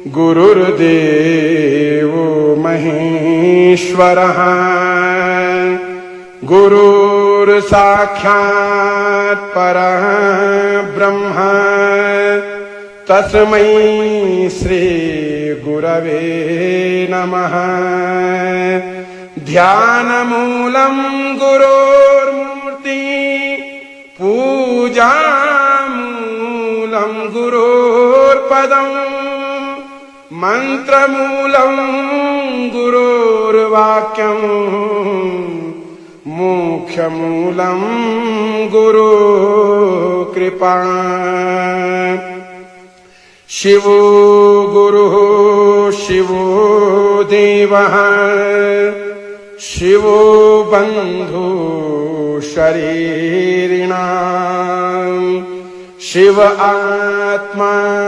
गुरुर्देवो महेश्वरः गुरुर्साक्षात् परः ब्रह्म तस्मै श्री गुरवे नमः। ध्यानमूलं गुरोर्मूर्ति पूजामूलं गुरोर्पदम् मंत्रमूलं गुरोर्वाक्यम् मोक्षमूलं गुरुकृपा। शिवो गुरुः शिवो देवः शिवो बन्धु शरीरिणां शिव आत्मा